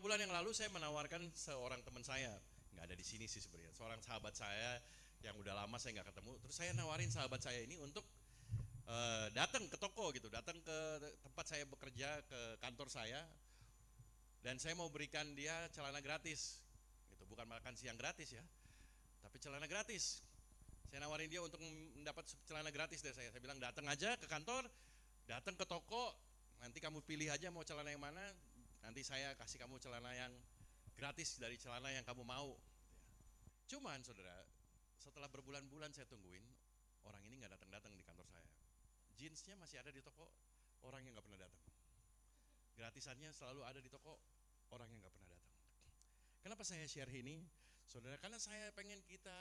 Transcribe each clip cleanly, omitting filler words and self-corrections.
bulan yang lalu saya menawarkan seorang teman saya, nggak ada di sini sih sebenarnya, seorang sahabat saya yang udah lama saya nggak ketemu. Terus saya nawarin sahabat saya ini untuk datang ke toko gitu, datang ke tempat saya bekerja, ke kantor saya, dan saya mau berikan dia celana gratis. Gitu, bukan makan siang gratis ya, tapi celana gratis. Saya nawarin dia untuk mendapat celana gratis dari saya. Saya bilang datang aja ke kantor, datang ke toko, nanti kamu pilih aja mau celana yang mana, nanti saya kasih kamu celana yang gratis dari celana yang kamu mau. Cuman saudara, setelah berbulan-bulan saya tungguin, orang ini nggak datang-datang di kantor saya. Jeansnya masih ada di toko, orang yang nggak pernah datang. Gratisannya selalu ada di toko, orang yang nggak pernah datang. Kenapa saya share ini, saudara? Karena saya pengen kita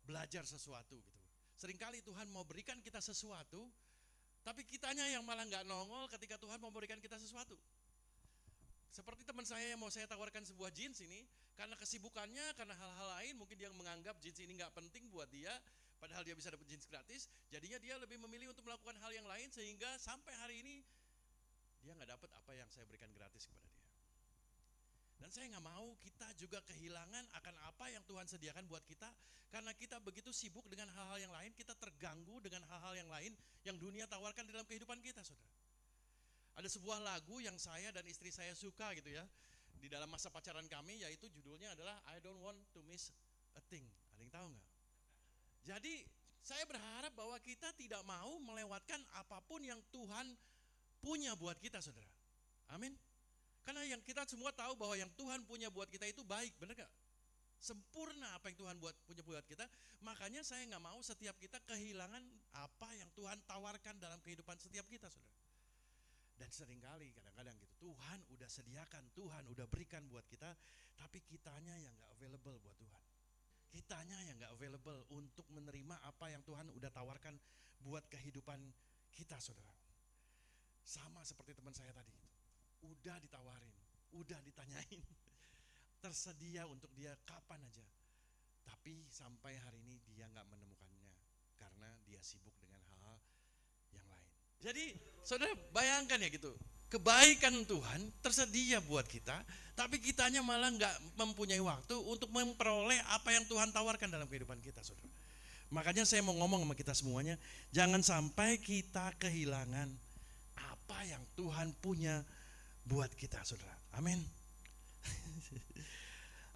belajar sesuatu gitu. Seringkali Tuhan mau berikan kita sesuatu, tapi kitanya yang malah nggak nongol ketika Tuhan mau berikan kita sesuatu. Seperti teman saya yang mau saya tawarkan sebuah jeans ini, karena kesibukannya, karena hal-hal lain, mungkin dia menganggap jeans ini nggak penting buat dia, padahal dia bisa dapat jeans gratis, jadinya dia lebih memilih untuk melakukan hal yang lain, sehingga sampai hari ini dia nggak dapat apa yang saya berikan gratis kepada dia. Dan saya nggak mau kita juga kehilangan akan apa yang Tuhan sediakan buat kita, karena kita begitu sibuk dengan hal-hal yang lain, kita terganggu dengan hal-hal yang lain yang dunia tawarkan dalam kehidupan kita, saudara. Ada sebuah lagu yang saya dan istri saya suka gitu ya, di dalam masa pacaran kami, yaitu judulnya adalah I Don't Want to Miss a Thing. Ada yang tahu nggak? Jadi saya berharap bahwa kita tidak mau melewatkan apapun yang Tuhan punya buat kita, saudara. Amin. Karena yang kita semua tahu bahwa yang Tuhan punya buat kita itu baik, benar gak? Sempurna apa yang Tuhan punya buat kita. Makanya saya nggak mau setiap kita kehilangan apa yang Tuhan tawarkan dalam kehidupan setiap kita, saudara. Dan seringkali kadang-kadang gitu, Tuhan udah sediakan, Tuhan udah berikan buat kita, tapi kitanya yang gak available buat Tuhan. Kitanya yang gak available untuk menerima apa yang Tuhan udah tawarkan buat kehidupan kita, saudara. Sama seperti teman saya tadi, udah ditawarin, udah ditanyain, tersedia untuk dia kapan aja. Tapi sampai hari ini dia gak menemukannya, karena dia sibuk dengan hal-hal yang lain. Jadi saudara bayangkan ya gitu, kebaikan Tuhan tersedia buat kita, tapi kitanya malah nggak mempunyai waktu untuk memperoleh apa yang Tuhan tawarkan dalam kehidupan kita, saudara. Makanya saya mau ngomong sama kita semuanya, jangan sampai kita kehilangan apa yang Tuhan punya buat kita, saudara. Amin.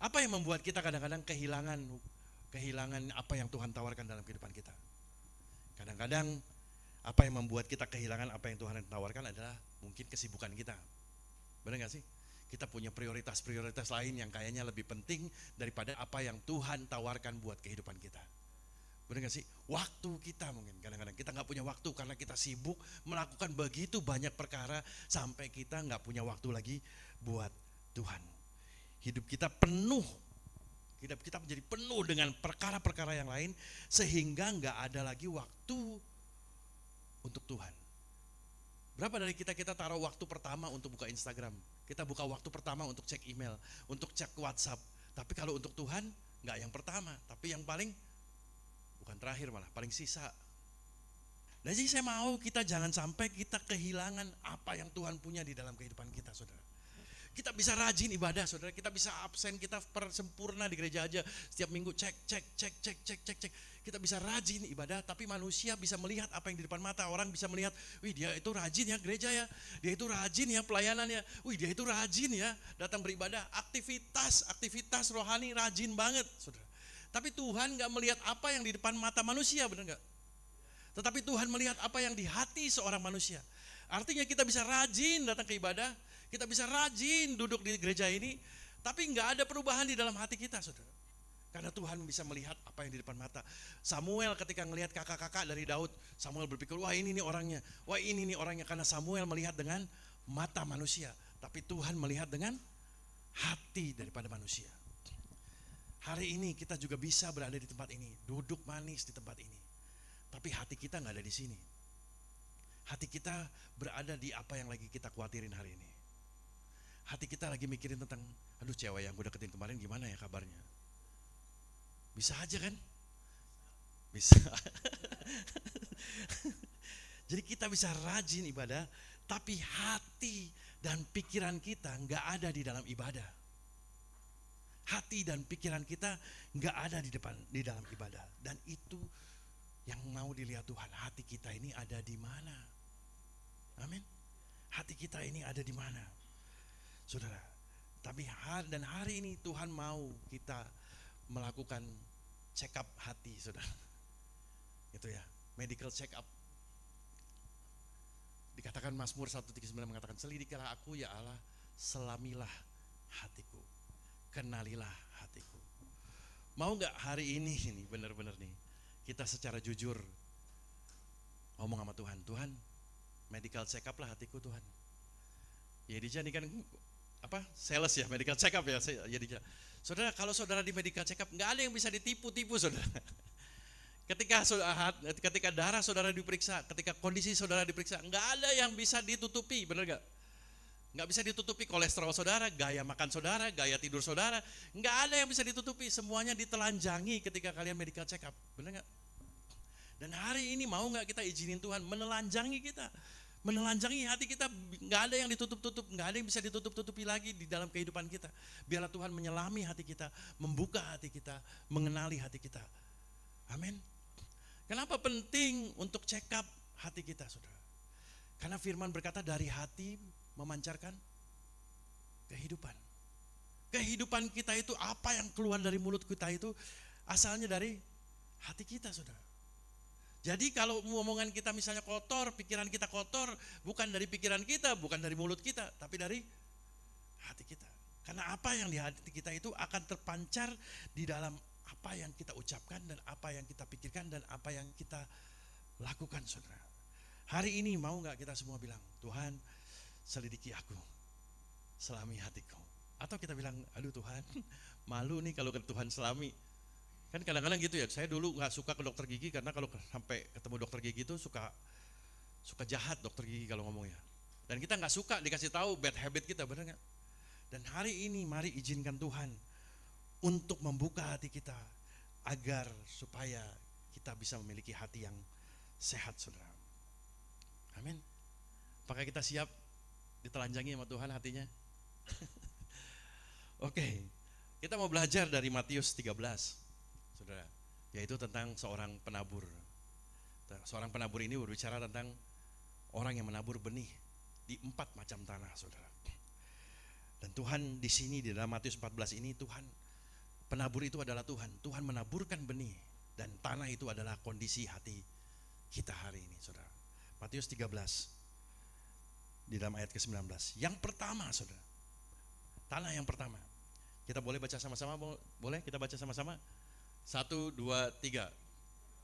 Apa yang membuat kita kadang-kadang kehilangan apa yang Tuhan tawarkan dalam kehidupan kita? Kadang-kadang apa yang membuat kita kehilangan apa yang Tuhan tawarkan adalah mungkin kesibukan kita. Benar gak sih? Kita punya prioritas-prioritas lain yang kayaknya lebih penting daripada apa yang Tuhan tawarkan buat kehidupan kita. Benar gak sih? Waktu kita mungkin kadang-kadang kita gak punya waktu karena kita sibuk melakukan begitu banyak perkara sampai kita gak punya waktu lagi buat Tuhan. Hidup kita penuh, hidup kita menjadi penuh dengan perkara-perkara yang lain sehingga gak ada lagi waktu untuk Tuhan. Berapa dari kita taruh waktu pertama untuk buka Instagram, kita buka waktu pertama untuk cek email, untuk cek WhatsApp. Tapi kalau untuk Tuhan nggak yang pertama, tapi yang paling bukan terakhir malah paling sisa. Dan jadi saya mau kita jangan sampai kita kehilangan apa yang Tuhan punya di dalam kehidupan kita, saudara. Kita bisa rajin ibadah, saudara. Kita bisa absen, kita sempurna di gereja aja. Setiap minggu cek. Kita bisa rajin ibadah, tapi manusia bisa melihat apa yang di depan mata. Orang bisa melihat, wih dia itu rajin ya gereja ya. Dia itu rajin ya pelayanannya. Wih dia itu rajin ya datang beribadah. Aktivitas rohani rajin banget, saudara. Tapi Tuhan gak melihat apa yang di depan mata manusia, benar gak? Tetapi Tuhan melihat apa yang di hati seorang manusia. Artinya kita bisa rajin datang ke ibadah, kita bisa rajin duduk di gereja ini, tapi nggak ada perubahan di dalam hati kita, saudara. Karena Tuhan bisa melihat apa yang di depan mata. Samuel ketika ngelihat kakak-kakak dari Daud, Samuel berpikir, wah ini nih orangnya, karena Samuel melihat dengan mata manusia, tapi Tuhan melihat dengan hati daripada manusia. Hari ini kita juga bisa berada di tempat ini, duduk manis di tempat ini, tapi hati kita nggak ada di sini. Hati kita berada di apa yang lagi kita khawatirin hari ini. Hati kita lagi mikirin tentang, aduh cewek yang gue deketin kemarin gimana ya kabarnya. Bisa aja kan? Bisa. Jadi kita bisa rajin ibadah, tapi hati dan pikiran kita gak ada di dalam ibadah. Hati dan pikiran kita nggak ada di dalam ibadah. Dan itu yang mau dilihat Tuhan, hati kita ini ada di mana. Amin. Hati kita ini ada di mana, saudara. Tapi hari ini Tuhan mau kita melakukan check up hati, saudara. Itu ya, medical check up. Dikatakan Mazmur 139 mengatakan, selidikilah aku ya Allah, selamilah hatiku, kenalilah hatiku. Mau gak hari ini benar-benar nih, kita secara jujur ngomong sama Tuhan, Tuhan medical check up lah hatiku Tuhan. Ya dijadikan sales ya, medical check up ya. Saudara, kalau saudara di medical check up, gak ada yang bisa ditipu-tipu saudara. Ketika darah saudara diperiksa, ketika kondisi saudara diperiksa, nggak ada yang bisa ditutupi, benar nggak? Nggak bisa ditutupi kolesterol saudara, gaya makan saudara, gaya tidur saudara, nggak ada yang bisa ditutupi, semuanya ditelanjangi ketika kalian medical check up, benar nggak? Dan hari ini mau nggak kita izinin Tuhan menelanjangi kita, menelanjangi hati kita, nggak ada yang ditutup-tutup, nggak ada yang bisa ditutup-tutupi lagi di dalam kehidupan kita. Biarlah Tuhan menyelami hati kita, membuka hati kita, mengenali hati kita. Amin. Kenapa penting untuk check up hati kita, saudara? Karena firman berkata dari hati memancarkan kehidupan. Kehidupan kita itu, apa yang keluar dari mulut kita itu asalnya dari hati kita, saudara. Jadi kalau omongan kita misalnya kotor, pikiran kita kotor, bukan dari pikiran kita, bukan dari mulut kita, tapi dari hati kita. Karena apa yang di hati kita itu akan terpancar di dalam apa yang kita ucapkan dan apa yang kita pikirkan dan apa yang kita lakukan, saudara. Hari ini mau gak kita semua bilang, Tuhan selidiki aku, selami hatiku. Atau kita bilang, aduh Tuhan, malu nih kalau ke Tuhan selami. Kan kadang-kadang gitu ya, saya dulu gak suka ke dokter gigi karena kalau sampai ketemu dokter gigi itu suka jahat dokter gigi kalau ngomongnya. Dan kita gak suka dikasih tahu bad habit kita, benar gak? Dan hari ini mari izinkan Tuhan untuk membuka hati kita agar supaya kita bisa memiliki hati yang sehat, saudara. Amin. Apakah kita siap ditelanjangi sama Tuhan hatinya? Oke, kita mau belajar dari Matius 13, saudara, yaitu tentang seorang penabur. Seorang penabur ini berbicara tentang orang yang menabur benih di 4 macam tanah, saudara. Dan Tuhan di sini di dalam Matius 14 ini, penabur itu adalah Tuhan. Tuhan menaburkan benih dan tanah itu adalah kondisi hati kita hari ini, saudara. Matius 13 di dalam ayat ke-19. Yang pertama, saudara. Tanah yang pertama. Kita boleh baca sama-sama? Boleh kita baca sama-sama? 1, 2, 3.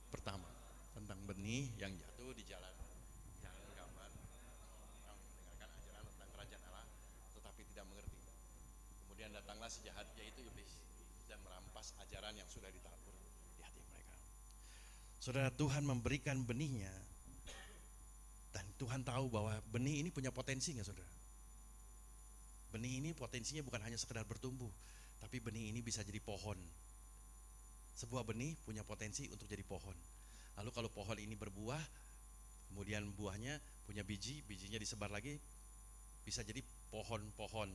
Pertama, tentang benih yang jatuh di jalan yang menggambar yang mendengarkan ajaran tentang kerajaan Allah tetapi tidak mengerti. Kemudian datanglah si jahat, yaitu iblis, dan merampas ajaran yang sudah ditabur di hati mereka. Saudara, Tuhan memberikan benihnya, dan Tuhan tahu bahwa benih ini punya potensi nggak, saudara? Benih ini potensinya bukan hanya sekedar bertumbuh, tapi benih ini bisa jadi pohon. Sebuah benih punya potensi untuk jadi pohon. Lalu kalau pohon ini berbuah, kemudian buahnya punya biji, bijinya disebar lagi, bisa jadi pohon-pohon.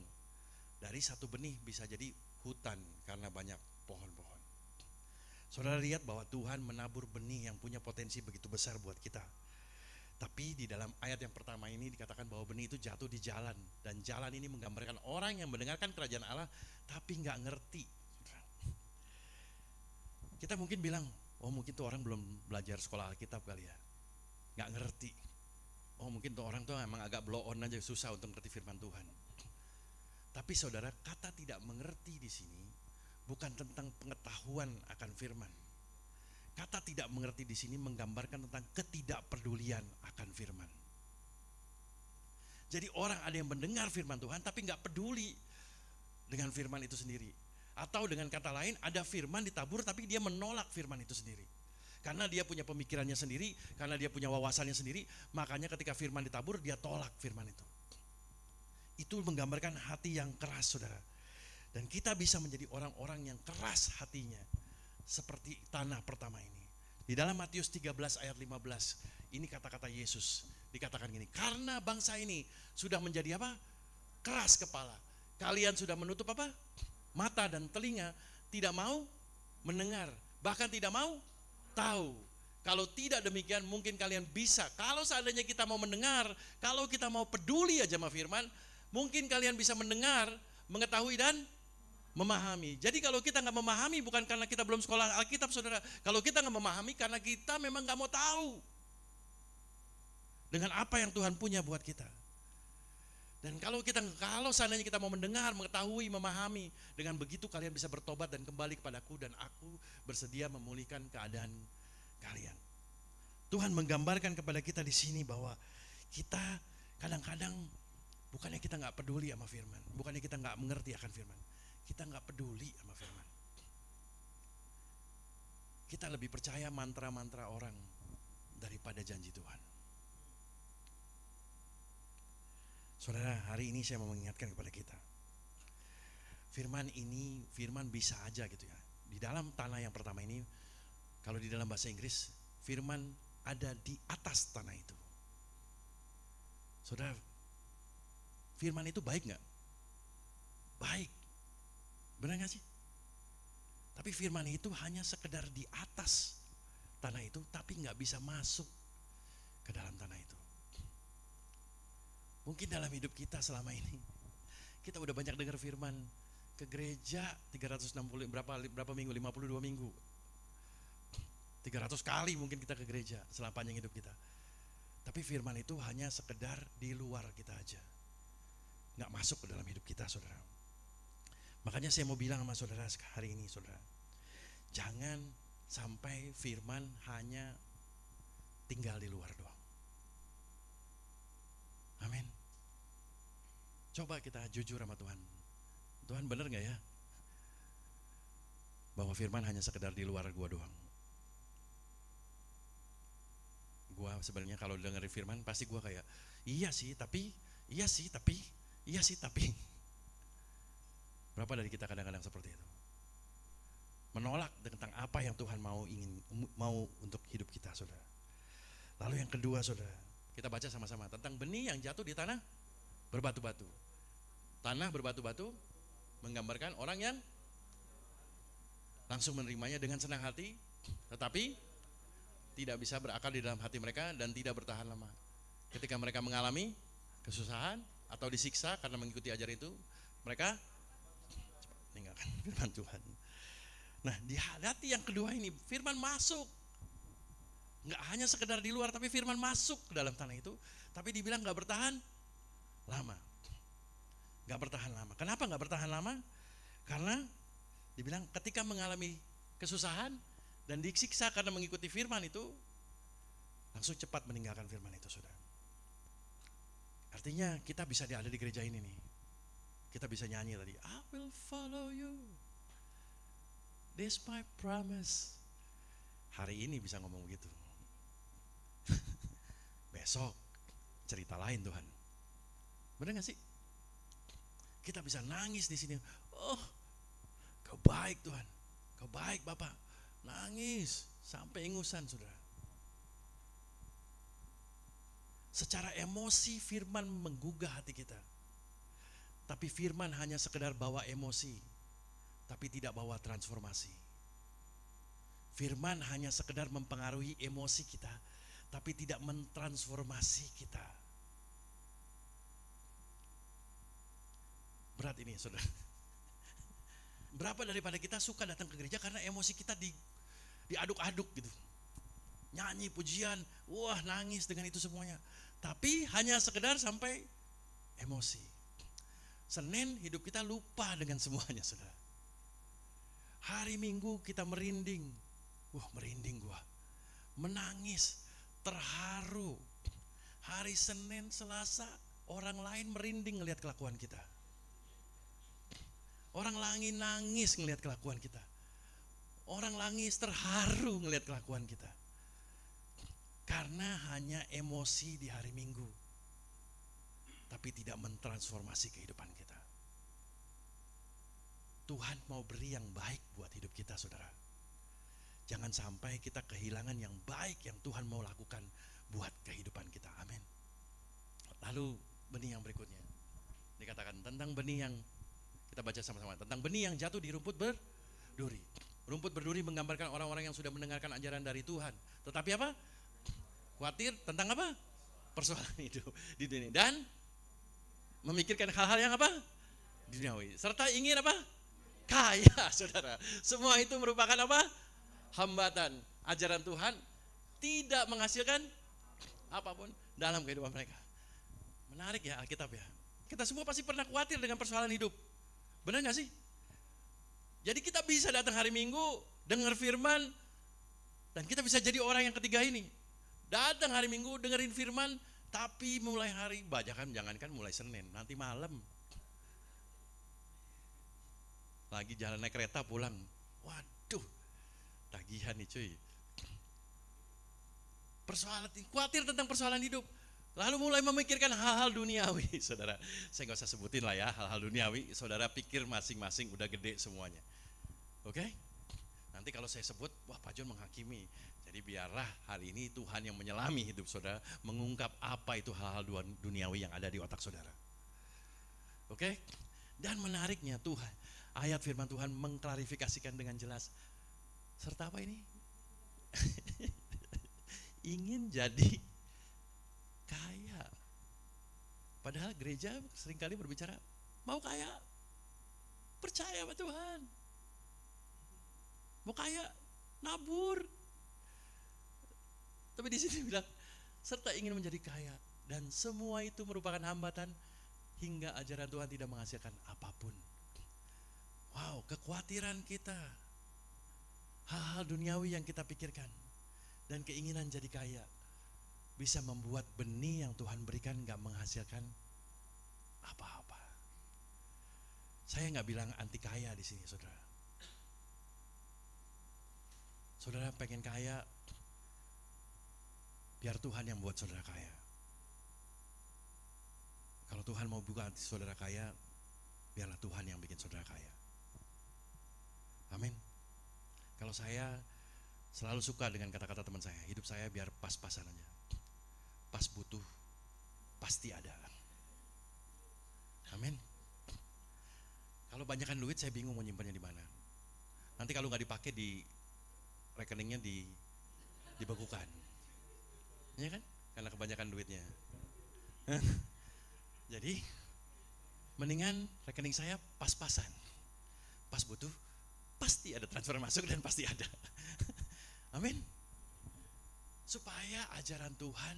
Dari satu benih bisa jadi hutan karena banyak pohon-pohon. Saudara lihat bahwa Tuhan menabur benih yang punya potensi begitu besar buat kita. Tapi di dalam ayat yang pertama ini dikatakan bahwa benih itu jatuh di jalan. Dan jalan ini menggambarkan orang yang mendengarkan kerajaan Allah tapi gak ngerti. Kita mungkin bilang, oh mungkin tuh orang belum belajar sekolah Alkitab kali ya, gak ngerti. Oh mungkin tuh orang tuh emang agak blow on aja, susah untuk ngerti firman Tuhan. Tapi saudara, kata tidak mengerti di sini bukan tentang pengetahuan akan firman. Kata tidak mengerti di sini menggambarkan tentang ketidakpedulian akan firman. Jadi orang ada yang mendengar firman Tuhan tapi nggak peduli dengan firman itu sendiri. Atau dengan kata lain, ada firman ditabur tapi dia menolak firman itu sendiri. Karena dia punya pemikirannya sendiri, karena dia punya wawasannya sendiri, makanya ketika firman ditabur dia tolak firman itu. Itu menggambarkan hati yang keras, saudara. Dan kita bisa menjadi orang-orang yang keras hatinya, seperti tanah pertama ini. Di dalam Matius 13 ayat 15, ini kata-kata Yesus, dikatakan gini, karena bangsa ini sudah menjadi apa? Keras kepala. Kalian sudah menutup apa? mata dan telinga, tidak mau mendengar, bahkan tidak mau tahu. Kalau tidak demikian mungkin kalian bisa, kalau seandainya kita mau mendengar, kalau kita mau peduli aja sama firman, mungkin kalian bisa mendengar, mengetahui dan memahami. Jadi kalau kita nggak memahami bukan karena kita belum sekolah Alkitab, saudara. Kalau kita nggak memahami karena kita memang nggak mau tahu dengan apa yang Tuhan punya buat kita. Dan kalau seandainya kita mau mendengar, mengetahui, memahami, dengan begitu kalian bisa bertobat dan kembali kepadaku dan aku bersedia memulihkan keadaan kalian. Tuhan menggambarkan kepada kita di sini bahwa kita kadang-kadang bukannya kita nggak peduli sama firman, bukannya kita nggak mengerti akan firman, kita nggak peduli sama firman. Kita lebih percaya mantra-mantra orang daripada janji Tuhan. Saudara, hari ini saya mau mengingatkan kepada kita, firman ini, firman bisa aja gitu ya. Di dalam tanah yang pertama ini, kalau di dalam bahasa Inggris, firman ada di atas tanah itu. Saudara, firman itu baik gak? Baik. Benar gak sih? Tapi firman itu hanya sekedar di atas tanah itu, tapi gak bisa masuk ke dalam tanah itu. Mungkin dalam hidup kita selama ini, kita udah banyak dengar firman, ke gereja 360 berapa minggu, 52 minggu. 300 kali mungkin kita ke gereja selama panjang hidup kita. Tapi firman itu hanya sekedar di luar kita aja, gak masuk ke dalam hidup kita, saudara. Makanya saya mau bilang sama saudara hari ini, saudara, jangan sampai firman hanya tinggal di luar doang. Amin. Coba kita jujur sama Tuhan. Tuhan bener gak ya bahwa firman hanya sekedar di luar gua doang? Gua sebenarnya kalau dengar firman pasti gua kayak iya sih tapi. Berapa dari kita kadang-kadang seperti itu? Menolak tentang apa yang Tuhan mau untuk hidup kita, saudara. Lalu yang kedua, saudara, kita baca sama-sama tentang benih yang jatuh di tanah berbatu-batu. Tanah berbatu-batu menggambarkan orang yang langsung menerimanya dengan senang hati, tetapi tidak bisa berakar di dalam hati mereka dan tidak bertahan lama. Ketika mereka mengalami kesusahan atau disiksa karena mengikuti ajaran itu, mereka meninggalkan firman Tuhan. Nah, di hati yang kedua ini, firman masuk. Nggak hanya sekedar di luar, tapi firman masuk ke dalam tanah itu, tapi dibilang nggak bertahan lama. Nggak bertahan lama. Kenapa nggak bertahan lama? Karena dibilang ketika mengalami kesusahan dan disiksa karena mengikuti firman itu, langsung cepat meninggalkan firman itu, saudara. Artinya kita bisa ada di gereja ini nih. Kita bisa nyanyi tadi, I will follow you. This my promise. Hari ini bisa ngomong begitu. Besok cerita lain Tuhan. Benar gak sih? Kita bisa nangis di sini. Oh, kau baik Tuhan. Kau baik Bapak. Nangis sampai ingusan, saudara. Secara emosi firman menggugah hati kita. Tapi firman hanya sekedar bawa emosi, tapi tidak bawa transformasi. Firman hanya sekedar mempengaruhi emosi kita, tapi tidak mentransformasi kita. Berat ini, saudara. Berapa daripada kita suka datang ke gereja karena emosi kita diaduk-aduk gitu. Nyanyi, pujian, wah nangis dengan itu semuanya. Tapi hanya sekedar sampai emosi. Senin hidup kita lupa dengan semuanya, saudara. Hari Minggu kita merinding. Wah, merinding gua. Menangis, terharu. Hari Senin, Selasa, orang lain merinding ngelihat kelakuan kita. Orang lain nangis ngelihat kelakuan kita. Orang nangis terharu ngelihat kelakuan kita. Karena hanya emosi di hari Minggu, tapi tidak mentransformasi kehidupan kita. Tuhan mau beri yang baik buat hidup kita, saudara. Jangan sampai kita kehilangan yang baik yang Tuhan mau lakukan buat kehidupan kita. Amin. Lalu benih yang berikutnya dikatakan tentang benih yang Kita baca sama-sama tentang benih yang jatuh di rumput berduri. Rumput berduri menggambarkan orang-orang yang sudah mendengarkan ajaran dari Tuhan. Tetapi apa? Khawatir tentang apa? Persoalan hidup di dunia. Dan memikirkan hal-hal yang apa? Duniawi. Serta ingin apa? Kaya, saudara. Semua itu merupakan apa? Hambatan. Ajaran Tuhan tidak menghasilkan apapun dalam kehidupan mereka. Menarik ya Alkitab ya. Kita semua pasti pernah khawatir dengan persoalan hidup. Benar gak sih? Jadi kita bisa datang hari Minggu, dengar firman, dan kita bisa jadi orang yang ketiga ini. Datang hari Minggu, dengerin firman, tapi mulai hari, jangankan mulai Senin, nanti malam. Lagi jalan naik kereta pulang, waduh, tagihan nih cuy. Persoalan, khawatir tentang persoalan hidup. Lalu mulai memikirkan hal-hal duniawi, saudara. Saya gak usah sebutin lah ya hal-hal duniawi. Saudara pikir masing-masing udah gede semuanya. Oke? Nanti kalau saya sebut, wah Pak John menghakimi. Jadi biarlah hari ini Tuhan yang menyelami hidup saudara, mengungkap apa itu hal-hal duniawi yang ada di otak saudara. Oke? Dan menariknya Tuhan, ayat firman Tuhan mengklarifikasikan dengan jelas. Serta apa ini? Ingin jadi kaya. Padahal gereja seringkali berbicara mau kaya, percaya sama Tuhan. Mau kaya, nabur. Tapi di sini bilang serta ingin menjadi kaya, dan semua itu merupakan hambatan hingga ajaran Tuhan tidak menghasilkan apapun. Wow, kekhawatiran kita, hal-hal duniawi yang kita pikirkan, dan keinginan jadi kaya bisa membuat benih yang Tuhan berikan gak menghasilkan apa-apa. Saya gak bilang anti kaya di sini, saudara. Saudara pengen kaya, biar Tuhan yang buat saudara kaya. Kalau Tuhan mau buka hati saudara kaya, biarlah Tuhan yang bikin saudara kaya. Amin. Kalau saya selalu suka dengan kata-kata teman saya, hidup saya biar pas-pasan aja. Pas butuh, pasti ada. Amin. Kalau banyakkan duit, saya bingung mau nyimpannya di mana. Nanti kalau nggak dipakai di rekeningnya dibekukan, ya kan? Karena kebanyakan duitnya. Jadi, mendingan rekening saya pas-pasan. Pas butuh, pasti ada transfer masuk dan pasti ada. Amin. Supaya ajaran Tuhan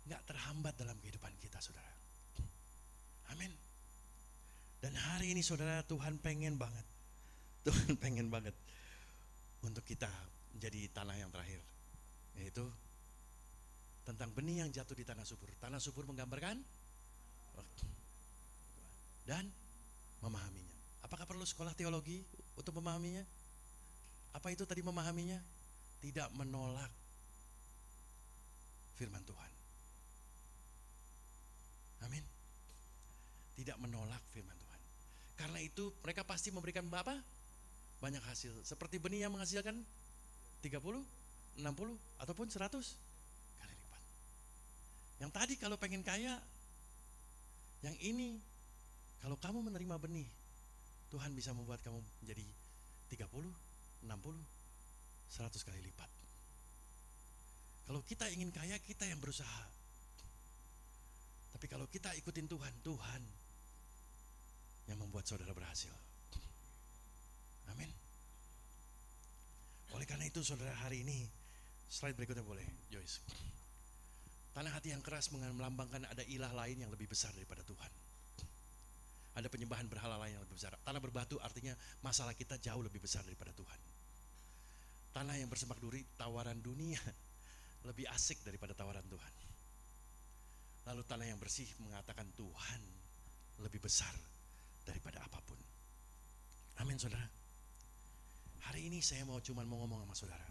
gak terhambat dalam kehidupan kita, saudara. Amin. Dan hari ini saudara, Tuhan pengen banget untuk kita menjadi tanah yang terakhir, yaitu tentang benih yang jatuh di tanah subur. Tanah subur menggambarkan dan memahaminya. Apakah perlu sekolah teologi untuk memahaminya? Apa itu tadi memahaminya? Tidak menolak firman Tuhan. Amin. Tidak menolak firman Tuhan. Karena itu mereka pasti memberikan apa? Banyak hasil. Seperti benih yang menghasilkan 30, 60, ataupun 100 kali lipat. Yang tadi kalau pengen kaya, yang ini kalau kamu menerima benih, Tuhan bisa membuat kamu menjadi 30, 60, 100 kali lipat. Kalau kita ingin kaya, kita yang berusaha. Tapi kalau kita ikutin Tuhan, Tuhan yang membuat saudara berhasil. Amin. Oleh karena itu saudara, hari ini slide berikutnya boleh, Joyce. Tanah hati yang keras melambangkan ada ilah lain yang lebih besar daripada Tuhan. Ada penyembahan berhala lain yang lebih besar. Tanah berbatu artinya masalah kita jauh lebih besar daripada Tuhan. Tanah yang bersemak duri, tawaran dunia lebih asik daripada tawaran Tuhan. Lalu tanah yang bersih mengatakan Tuhan lebih besar daripada apapun. Amin saudara. Hari ini saya mau ngomong sama saudara.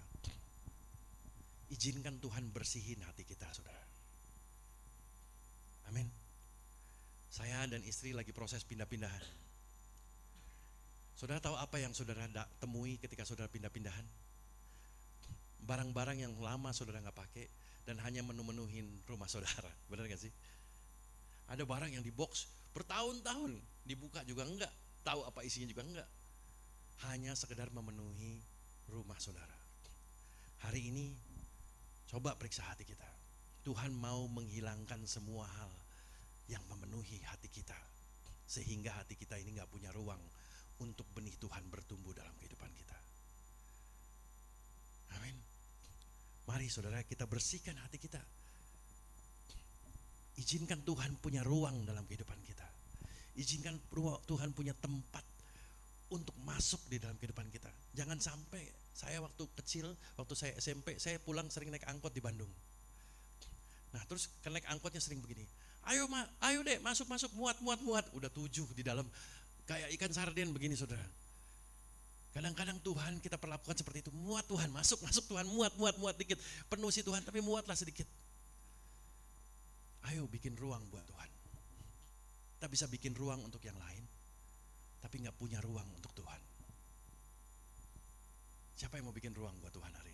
Izinkan Tuhan bersihin hati kita, saudara. Amin. Saya dan istri lagi proses pindah-pindahan. Saudara tahu apa yang saudara temui ketika saudara pindah-pindahan? Barang-barang yang lama saudara nggak pakai dan hanya menu-menuhin rumah saudara. Benar gak sih? Ada barang yang di box bertahun-tahun, dibuka juga enggak. tahu apa isinya juga enggak. Hanya sekedar memenuhi rumah saudara. Hari ini coba periksa hati kita. Tuhan mau menghilangkan semua hal yang memenuhi hati kita, sehingga hati kita ini gak punya ruang untuk benih Tuhan bertumbuh dalam kehidupan kita. Amin. Mari saudara, kita bersihkan hati kita. Izinkan Tuhan punya ruang dalam kehidupan kita. Izinkan Tuhan punya tempat untuk masuk di dalam kehidupan kita. Jangan sampai, saya waktu kecil, waktu saya SMP, saya pulang sering naik angkot di Bandung. Nah terus naik angkotnya sering begini, ayo deh masuk, muat. Udah 7 di dalam, kayak ikan sarden begini saudara. Kadang-kadang Tuhan kita perlakukan seperti itu. Muat Tuhan, masuk Tuhan, muat dikit. Penuh sih Tuhan, tapi muatlah sedikit. Ayo bikin ruang buat Tuhan. Kita bisa bikin ruang untuk yang lain, tapi gak punya ruang untuk Tuhan. Siapa yang mau bikin ruang buat Tuhan hari ini?